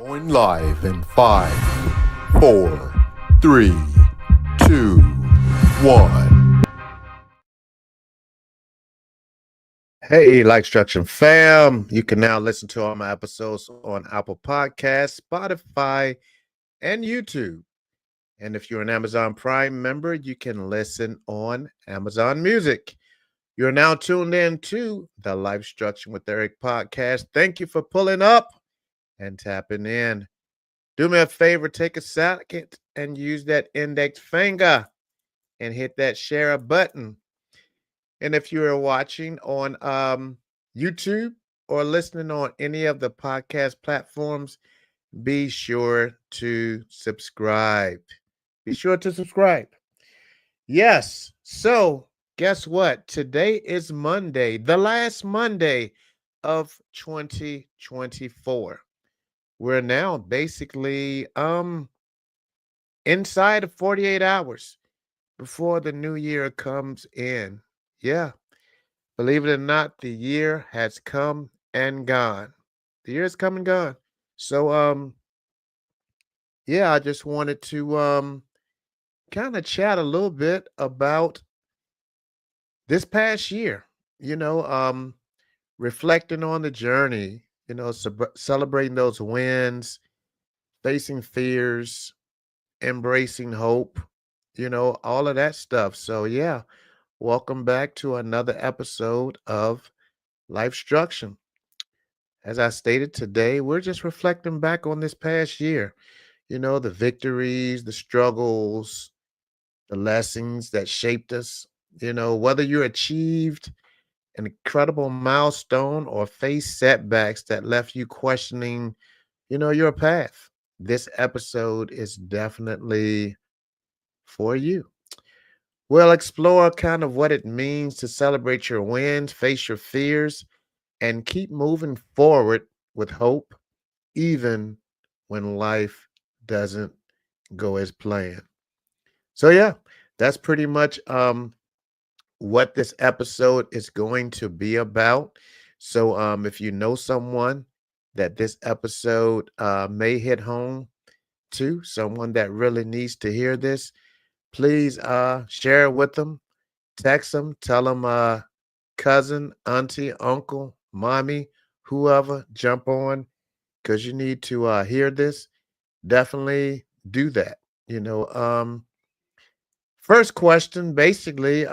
Going live in 5, 4, 3, 2, 1. Hey, like Structure fam, you can now listen to all my episodes on Apple Podcasts, Spotify, and YouTube. And if you're an Amazon Prime member, you can listen on Amazon Music. You're now tuned in to the Life Structure with Eric podcast. Thank you for pulling up and tapping in. Do me a favor, take a second and use that index finger and hit that share button. And if you are watching on YouTube or listening on any of the podcast platforms, be sure to subscribe. Be sure to subscribe. Yes. So, guess what? Today is Monday, the last Monday of 2024. We're now basically inside of 48 hours before the new year comes in. Yeah. Believe it or not, the year has come and gone. The year has come and gone. So yeah, I just wanted to kind of chat a little bit about this past year, you know, reflecting on the journey, celebrating those wins, facing fears, embracing hope, all of that stuff. So yeah, welcome back to another episode of Life Structure. As I stated today, we're just reflecting back on this past year, the victories, the struggles, the lessons that shaped us, whether you achieved an incredible milestone or faced setbacks that left you questioning, your path. This episode is definitely for you. We'll explore kind of what it means to celebrate your wins, face your fears, and keep moving forward with hope, even when life doesn't go as planned. So yeah, that's pretty much what this episode is going to be about. So if you know someone that this episode may hit home to, someone that really needs to hear this, please share it with them, text them, tell them cousin, auntie, uncle, mommy, whoever, jump on because you need to hear this. Definitely do that. First question basically,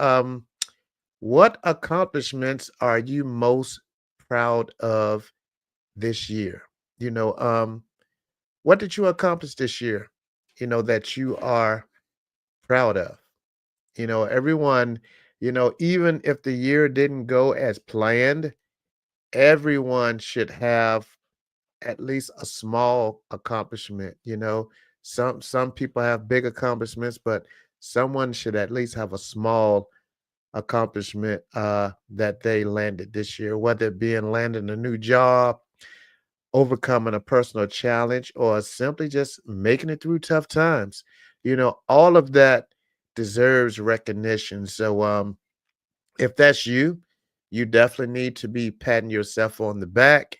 what accomplishments are you most proud of this year? You know, um, what did you accomplish this year, that you are proud of? Everyone, even if the year didn't go as planned, everyone should have at least a small accomplishment. Some people have big accomplishments, but someone should at least have a small accomplishment that they landed this year, whether it be in landing a new job, overcoming a personal challenge, or simply just making it through tough times. All of that deserves recognition. So if that's you, you definitely need to be patting yourself on the back.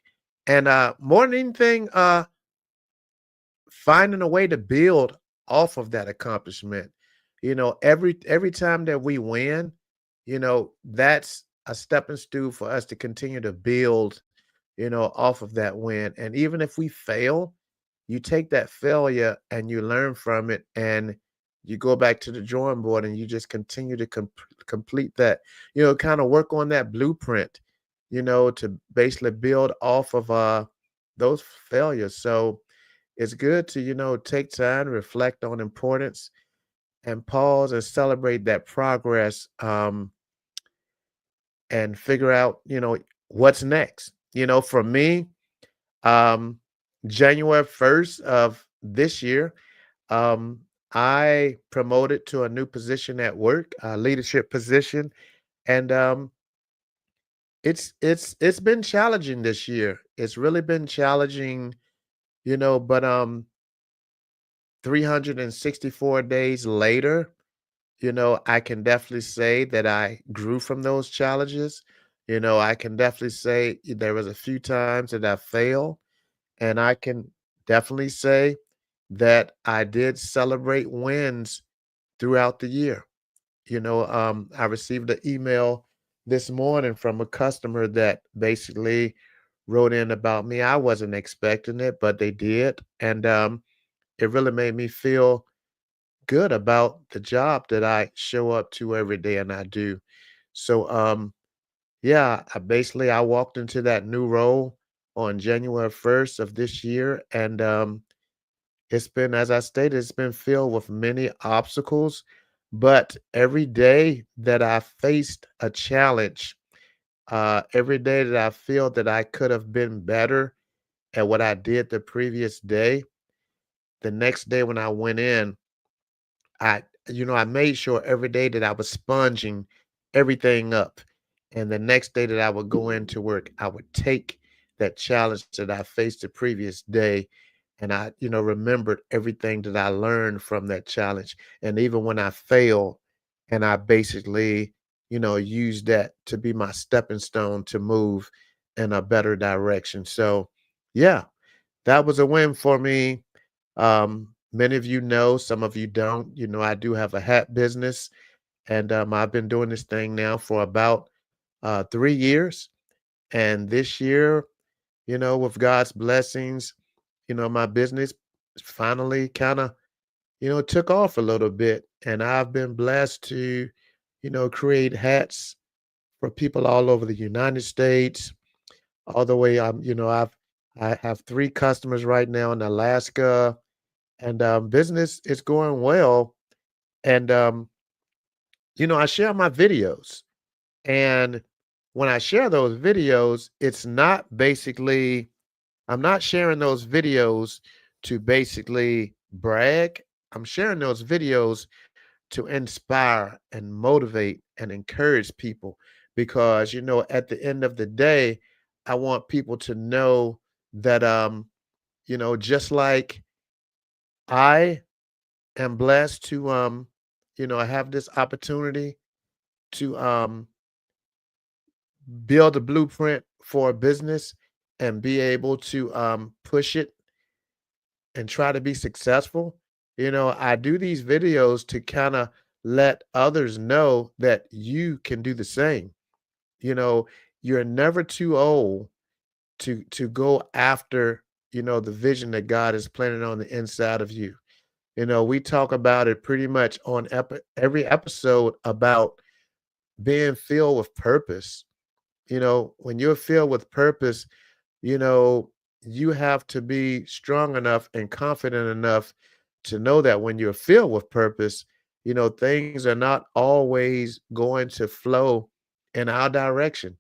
And more than anything, finding a way to build off of that accomplishment. Every time that we win, that's a stepping stool for us to continue to build, off of that win. And even if we fail, you take that failure and you learn from it and you go back to the drawing board and you just continue to complete that, kind of work on that blueprint, to basically build off of those failures. So it's good to, take time, reflect on importance, and pause and celebrate that progress, and figure out, what's next. For me, um, January 1st of this year, um, I promoted to a new position at work, a leadership position, and it's been challenging this year. It's really been challenging, but 364 days later, I can definitely say that I grew from those challenges. I can definitely say there was a few times that I failed, and I can definitely say that I did celebrate wins throughout the year. I received an email this morning from a customer that basically wrote in about me. I wasn't expecting it, but they did. And it really made me feel good about the job that I show up to every day and I do. So yeah, I walked into that new role on January 1st of this year and it's been, as I stated, it's been filled with many obstacles, but every day that I faced a challenge, every day that I feel that I could have been better at what I did the previous day, the next day when I went in, I made sure every day that I was sponging everything up. And the next day that I would go into work, I would take that challenge that I faced the previous day and I remembered everything that I learned from that challenge. And even when I failed, and I basically used that to be my stepping stone to move in a better direction. So, yeah, that was a win for me. Many of you know, some of you don't. I do have a hat business, and I've been doing this thing now for about 3 years. And this year, with God's blessings, my business finally kind of took off a little bit. And I've been blessed to create hats for people all over the United States, all the way. I have 3 customers right now in Alaska, and business is going well. And I share my videos, and when I share those videos, it's not basically I'm not sharing those videos to basically brag. I'm sharing those videos to inspire and motivate and encourage people because at the end of the day, I want people to know that just like I am blessed to have this opportunity to build a blueprint for a business and be able to push it and try to be successful. I do these videos to kind of let others know that you can do the same. You know, you're never too old to go after the vision that God is planting on the inside of you. We talk about it pretty much on every episode about being filled with purpose. When you're filled with purpose, you know, you have to be strong enough and confident enough to know that when you're filled with purpose, things are not always going to flow in our direction.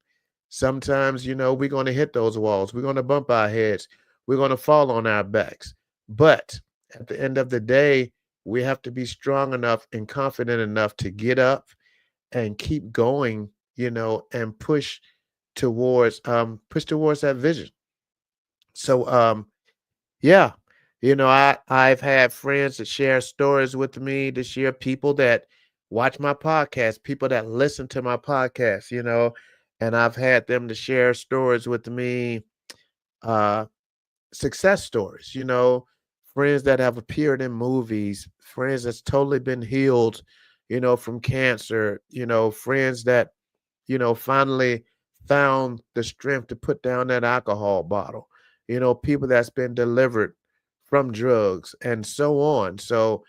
Sometimes we're going to hit those walls, we're going to bump our heads, we're going to fall on our backs. But at the end of the day, we have to be strong enough and confident enough to get up and keep going and push towards that vision. So yeah, I've had friends that share stories with me this year, people that watch my podcast, people that listen to my podcast, and I've had them to share stories with me, uh success stories, friends that have appeared in movies, friends that's totally been healed from cancer, friends that finally found the strength to put down that alcohol bottle, people that's been delivered from drugs and so on. So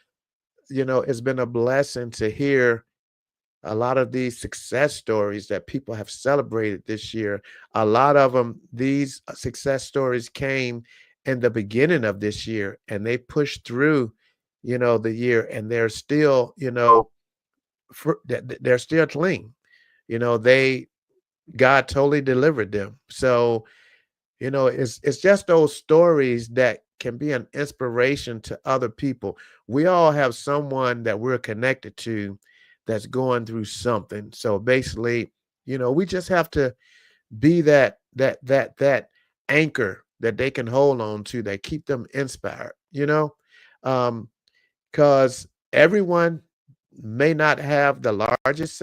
it's been a blessing to hear a lot of these success stories that people have celebrated this year. A lot of them, these success stories came in the beginning of this year and they pushed through the year and they're still they're still clean. They God totally delivered them. So it's just those stories that can be an inspiration to other people. We all have someone that we're connected to that's going through something. So basically, we just have to be that anchor that they can hold on to that keep them inspired. Um, because everyone may not have the largest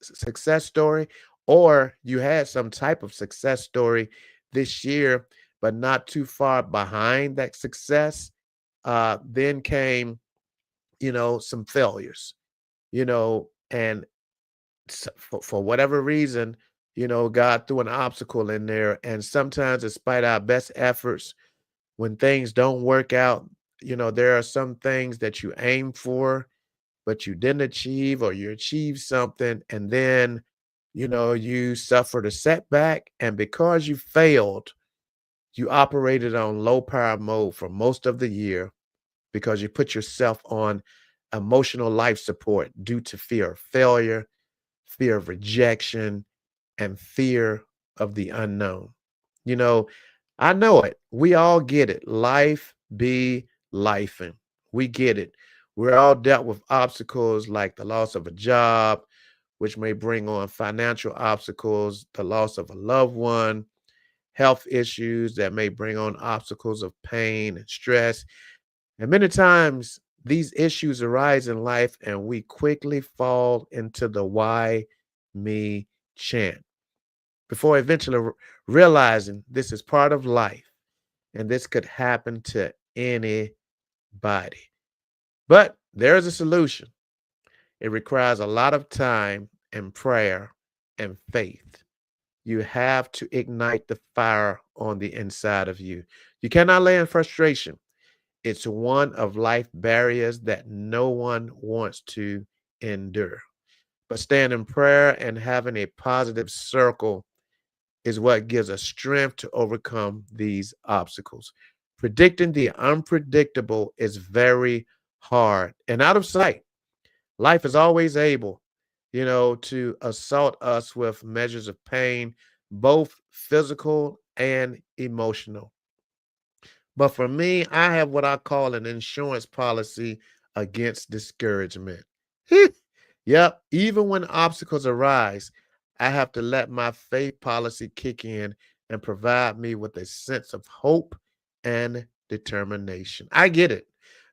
success story, or you had some type of success story this year, but not too far behind that success. Then came, some failures, and for whatever reason, God threw an obstacle in there. And sometimes, despite our best efforts, when things don't work out, there are some things that you aim for, but you didn't achieve, or you achieved something, and then, you suffered a setback. And because you failed, you operated on low power mode for most of the year because you put yourself on emotional life support due to fear of failure, fear of rejection, and fear of the unknown. You know, I know it. We all get it. Life be lifing. We get it. We're all dealt with obstacles like the loss of a job, which may bring on financial obstacles, the loss of a loved one, health issues that may bring on obstacles of pain and stress. And many times these issues arise in life and we quickly fall into the why me chant before eventually realizing this is part of life and this could happen to anybody. But there is a solution. It requires a lot of time and prayer and faith. You have to ignite the fire on the inside of you. You cannot lay in frustration. It's one of life barriers that no one wants to endure. But staying in prayer and having a positive circle is what gives us strength to overcome these obstacles. Predicting the unpredictable is very hard and out of sight. Life is always able, to assault us with measures of pain, both physical and emotional. But for me, I have what I call an insurance policy against discouragement. Yep, even when obstacles arise, I have to let my faith policy kick in and provide me with a sense of hope and determination. I get it.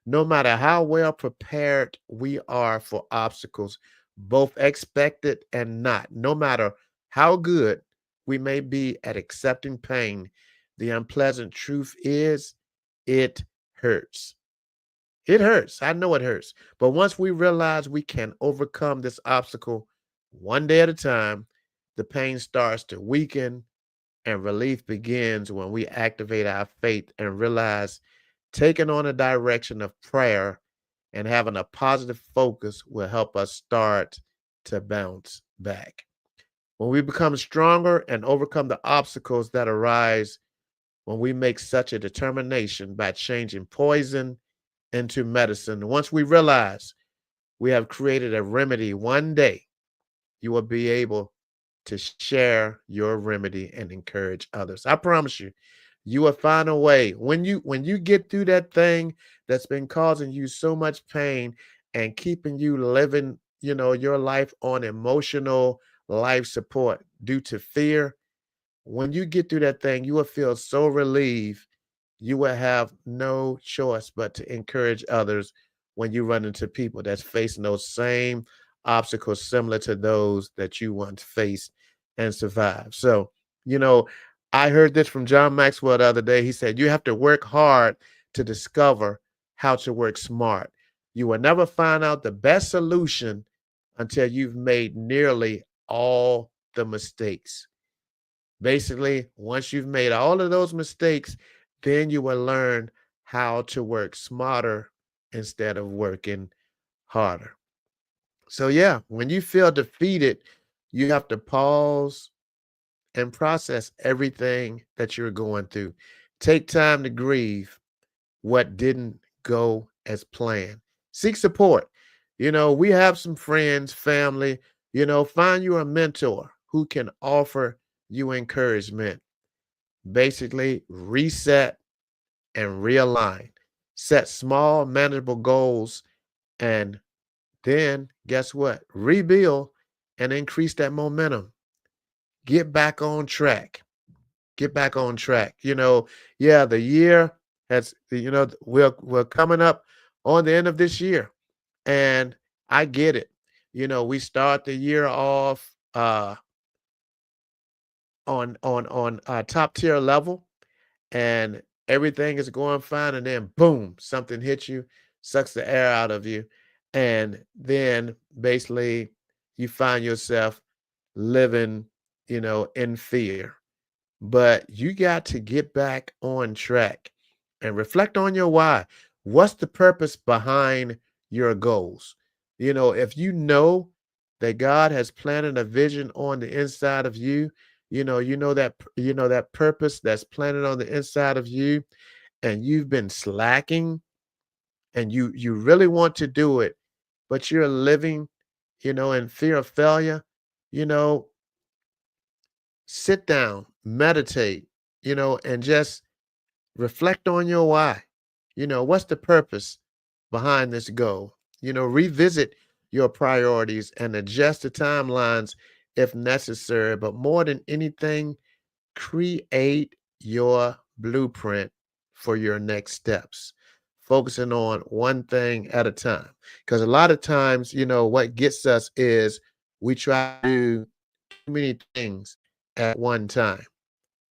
No matter how well prepared we are for obstacles, both expected and not, no matter how good we may be at accepting pain, the unpleasant truth is it hurts. It hurts. I know it hurts. But once we realize we can overcome this obstacle one day at a time, the pain starts to weaken and relief begins when we activate our faith and realize taking on a direction of prayer and having a positive focus will help us start to bounce back. When we become stronger and overcome the obstacles that arise, when we make such a determination by changing poison into medicine, once we realize we have created a remedy, one day you will be able to share your remedy and encourage others. I promise you, you will find a way. When you get through that thing that's been causing you so much pain and keeping you living, your life on emotional life support due to fear, when you get through that thing, you will feel so relieved. You will have no choice but to encourage others when you run into people that's facing those same obstacles similar to those that you once faced and survived. So, you know, I heard this from John Maxwell the other day. He said, you have to work hard to discover how to work smart. You will never find out the best solution until you've made nearly all the mistakes. Basically, once you've made all of those mistakes, then you will learn how to work smarter instead of working harder. So, yeah, when you feel defeated, you have to pause and process everything that you're going through. Take time to grieve what didn't go as planned. Seek support. We have some friends, family, find you a mentor who can offer you encouragement. Basically, reset and realign. Set small, manageable goals, and then guess what? Rebuild and increase that momentum. Get back on track. Get back on track. Yeah, the year has, we're coming up on the end of this year, and I get it. We start the year off on top tier level. and everything is going fine, and then boom, something hits you, sucks the air out of you, and then basically you find yourself living, in fear. But you got to get back on track and reflect on your why. What's the purpose behind your goals? If you know that God has planted a vision on the inside of you, that purpose that's planted on the inside of you, and you've been slacking, and you really want to do it, but you're living, in fear of failure, you know, sit down, meditate, and just reflect on your why. What's the purpose behind this goal? Revisit your priorities and adjust the timelines if necessary. But more than anything, create your blueprint for your next steps, focusing on one thing at a time. Because a lot of times, what gets us is we try to do too many things at one time.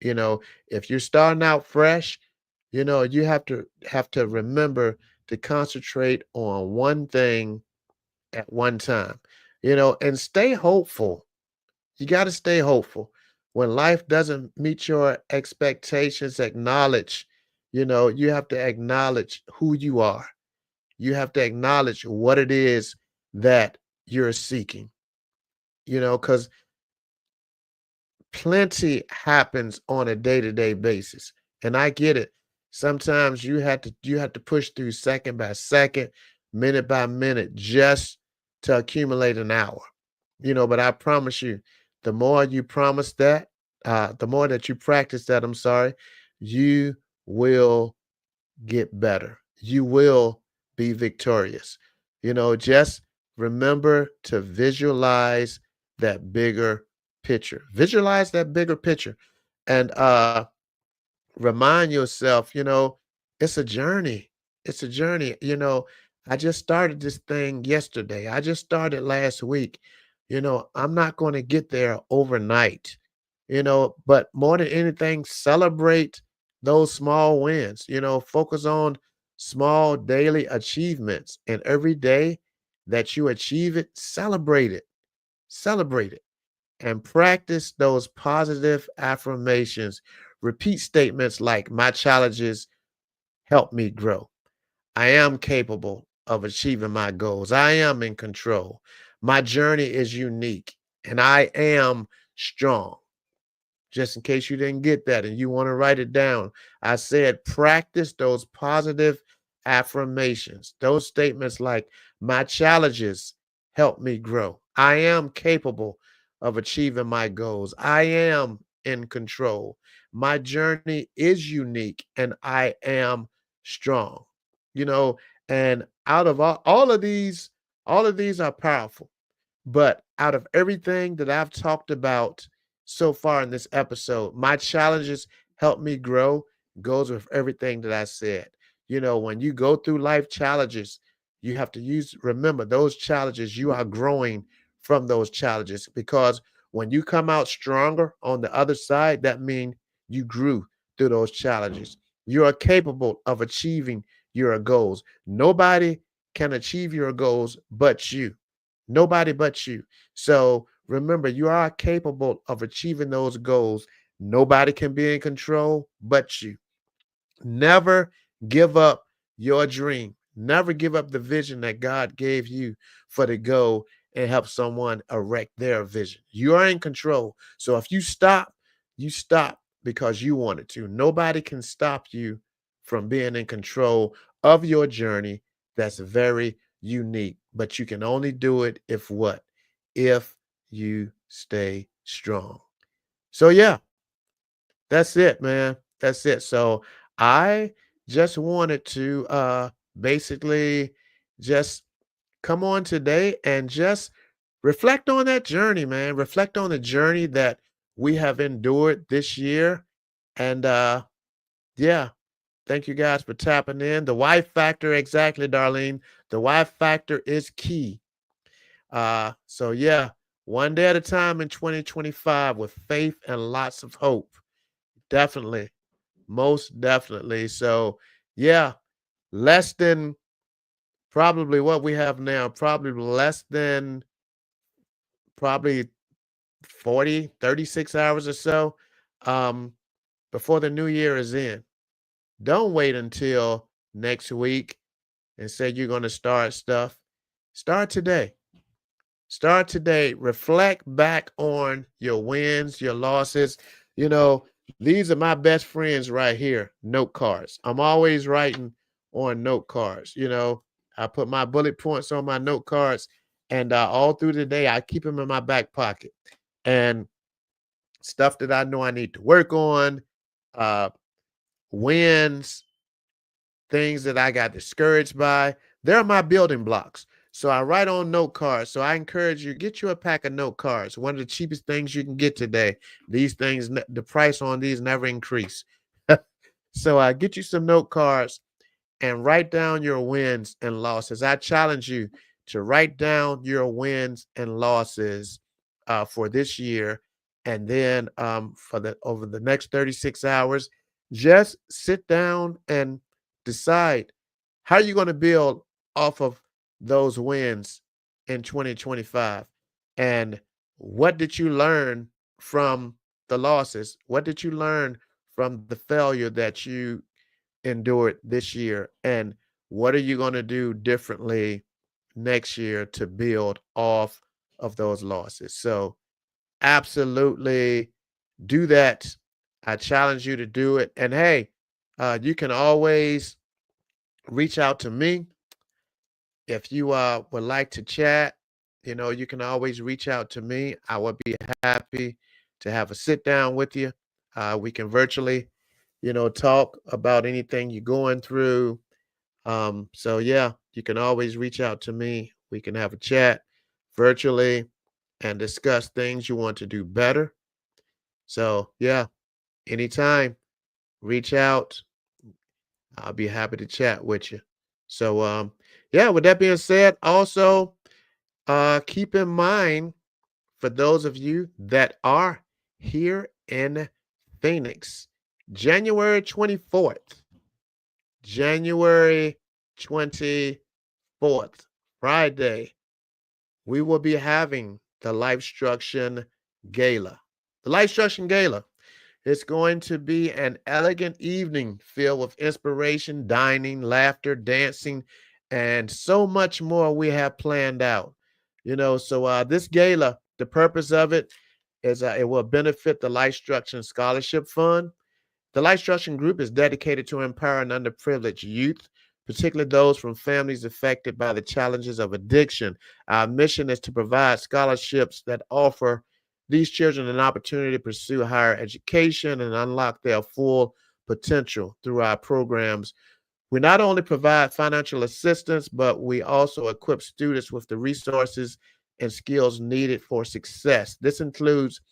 If you're starting out fresh, you have to remember to concentrate on one thing at one time, and stay hopeful. You got to stay hopeful. When life doesn't meet your expectations, you have to acknowledge who you are. You have to acknowledge what it is that you're seeking, because plenty happens on a day-to-day basis. And I get it. Sometimes you have to push through second by second, minute by minute, just to accumulate an hour. But I promise you, the more you promise that, the more that you practice that, I'm sorry, you will get better. You will be victorious. Just remember to visualize that bigger picture. Visualize that bigger picture, and remind yourself, it's a journey. It's a journey. I just started this thing yesterday. I just started last week. I'm not going to get there overnight, but more than anything, celebrate those small wins, focus on small daily achievements. And every day that you achieve it, celebrate it. Celebrate it and practice those positive affirmations. Repeat statements like, my challenges help me grow. I am capable of achieving my goals. I am in control. My journey is unique and I am strong. Just in case you didn't get that and you want to write it down, I said practice those positive affirmations, those statements like, my challenges help me grow. I am capable of achieving my goals. I am in control. My journey is unique and I am strong. You know, and out of all of these are powerful. But out of everything that I've talked about so far in this episode, my challenges help me grow goes with everything that I said. When you go through life challenges, you have to remember those challenges, you are growing from those challenges because when you come out stronger on the other side, that means you grew through those challenges. You are capable of achieving your goals. Nobody can achieve your goals but you. Nobody but you. So remember, you are capable of achieving those goals. Nobody can be in control but you. Never give up your dream. Never give up the vision that God gave you for the goal and help someone erect their vision. You are in control. So if you stop because you wanted to. Nobody can stop you from being in control of your journey. That's very unique. But you can only do it if what? If you stay strong. So yeah, that's it, man. That's it. So I just wanted to basically just come on today and just reflect on that journey, man. Reflect on the journey that we have endured this year. And yeah, thank you guys for tapping in. The why factor, exactly, Darlene. The why factor is key. So yeah, one day at a time in 2025 with faith and lots of hope. Definitely. most definitely. So, yeah, less than probably what we have now, probably less than probably 40, 36 hours or so um, before the new year is in. Don't wait until next week and say you're going to start stuff. Start today. Start today. Reflect back on your wins, your losses. You know, these are my best friends right here, note cards. I'm always writing on note cards. I put my bullet points on my note cards, and all through the day, I keep them in my back pocket. And stuff that I know I need to work on, uh, wins, things that I got discouraged by. They're my building blocks. So I write on note cards. So I encourage you, get you a pack of note cards. One of the cheapest things you can get today. These things, the price on these never increase. So I get you some note cards and write down your wins and losses. I challenge you to write down your wins and losses for this year, and then for the over the next 36 hours, just sit down and decide how you're going to build off of those wins in 2025, and what did you learn from the losses? What did you learn from the failure that you endured this year, and what are you going to do differently next year to build off of those losses? So absolutely do that. I challenge you to do it. And hey, you can always reach out to me if you would like to chat. You can always reach out to me. I would be happy to have a sit down with you. We can virtually talk about anything you're going through. So yeah, you can always reach out to me. We can have a chat virtually and discuss things you want to do better. So yeah, anytime, reach out. I'll be happy to chat with you. So yeah, with that being said, also keep in mind for those of you that are here in Phoenix, January 24th, January 24th, Friday, we will be having the Life Struction Gala. The Life Struction Gala. It's going to be an elegant evening filled with inspiration, dining, laughter, dancing, and so much more we have planned out. So this gala, the purpose of it is it will benefit the Life Struction Scholarship Fund. The Life Structuring Group is dedicated to empowering underprivileged youth, particularly those from families affected by the challenges of addiction. Our mission is to provide scholarships that offer these children an opportunity to pursue higher education and unlock their full potential through our programs. We not only provide financial assistance, but we also equip students with the resources and skills needed for success. This includes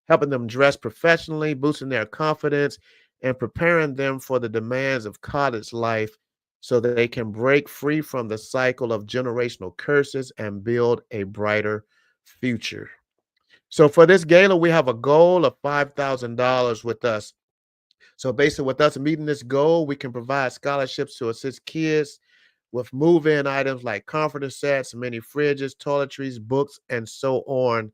helping them dress professionally, boosting their confidence, and preparing them for the demands of college life so that they can break free from the cycle of generational curses and build a brighter future. So for this gala, we have a goal of $5,000 with us. So basically, with us meeting this goal, we can provide scholarships to assist kids with move-in items like comforter sets, mini fridges, toiletries, books, and so on.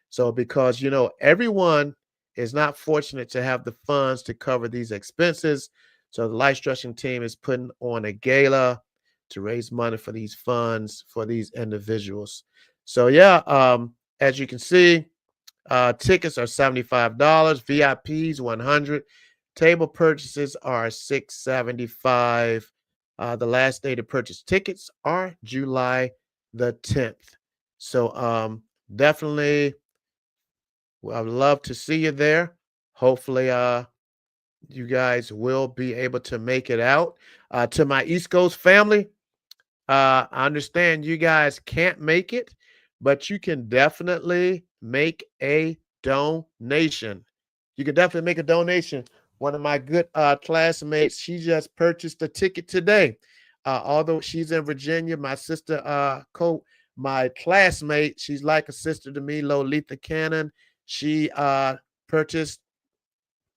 So because everyone is not fortunate to have the funds to cover these expenses, so the Life Structuring team is putting on a gala to raise money for these funds for these individuals. So yeah, as you can see, tickets are $75, VIPs 100, table purchases are $675. The last day to purchase tickets are July the 10th. So definitely, I would love to see you there. Hopefully, you guys will be able to make it out. To my East Coast family, I understand you guys can't make it, but you can definitely make a donation. You can definitely make a donation. One of my good classmates, she just purchased a ticket today. Although she's in Virginia, my sister, my classmate, she's like a sister to me, Lolita Cannon. She purchased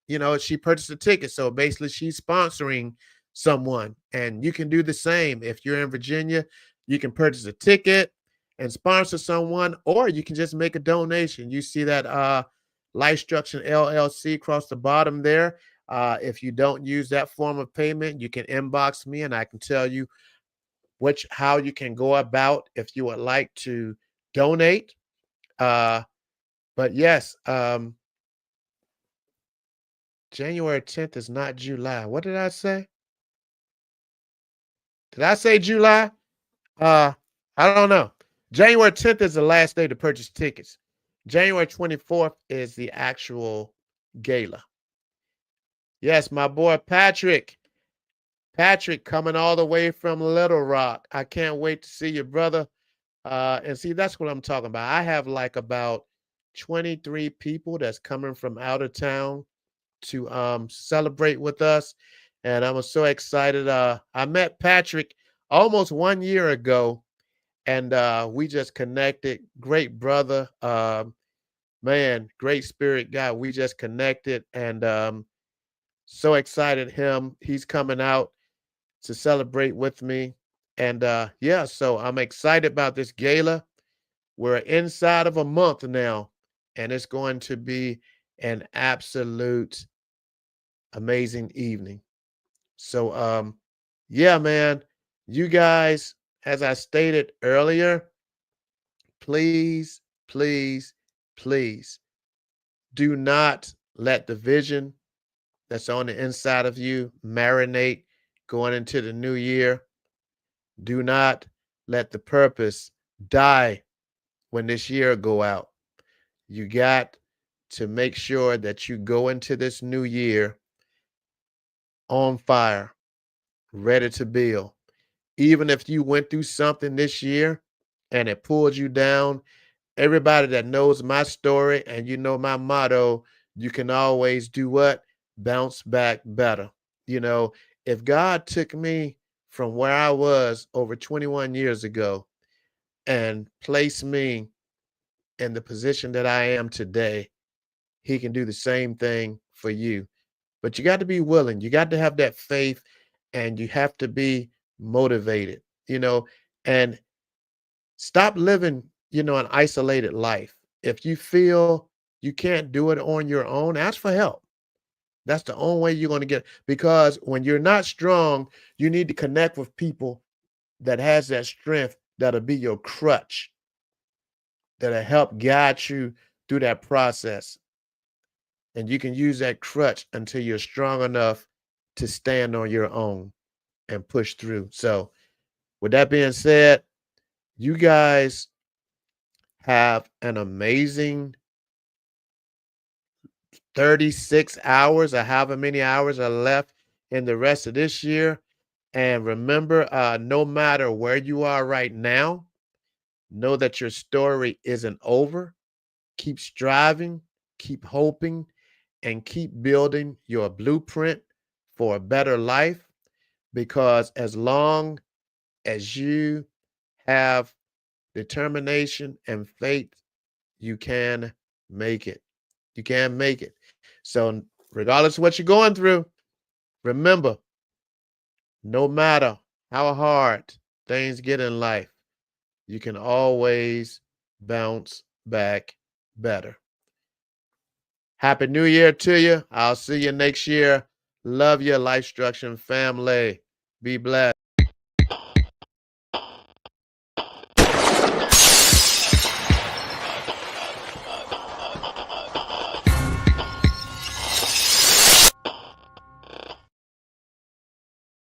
She purchased a ticket. So basically, she's sponsoring someone. And you can do the same. If you're in Virginia, you can purchase a ticket and sponsor someone, or you can just make a donation. You see that Life Structure LLC across the bottom there. If you don't use that form of payment, you can inbox me and I can tell you how you can go about if you would like to donate. Uh, but yes, January 10th is not July. What did I say? Did I say July? Uh, I don't know. January 10th is the last day to purchase tickets. January 24th is the actual gala. Yes, my boy Patrick. Patrick coming all the way from Little Rock. I can't wait to see you, brother. And see, that's what I'm talking about. I have like about 23 people that's coming from out of town to celebrate with us. And I'm so excited. I met Patrick almost 1 year ago, and we just connected. Great brother. Man, great spirit guy. We just connected, and so excited he's coming out to celebrate with me. And yeah, so I'm excited about this gala. We're inside of a month now, and it's going to be an absolute amazing evening. So yeah, man, you guys, as I stated earlier, please, please, please do not let the vision that's on the inside of you marinate going into the new year. Do not let the purpose die when this year go out. You got to make sure that you go into this new year on fire, ready to build. Even if you went through something this year and it pulled you down, everybody that knows my story and you know my motto, you can always do what? Bounce back better. You know, if God took me from where I was over 21 years ago and placed me in the position that I am today, he can do the same thing for you. But you got to be willing. You got to have that faith and you have to be motivated, and stop living, an isolated life. If you feel you can't do it on your own, ask for help. That's the only way you're going to get, because when you're not strong, you need to connect with people that has that strength that'll be your crutch, that'll help guide you through that process. And you can use that crutch until you're strong enough to stand on your own and push through. So, with that being said, you guys have an amazing 36 hours or however many hours are left in the rest of this year. And remember, no matter where you are right now, know that your story isn't over. Keep striving, keep hoping, and keep building your blueprint for a better life. Because as long as you have determination and faith, you can make it. You can make it. So, regardless of what you're going through, remember, no matter how hard things get in life, you can always bounce back better. Happy New Year to you. I'll see you next year. Love your Life Structure family. Be blessed.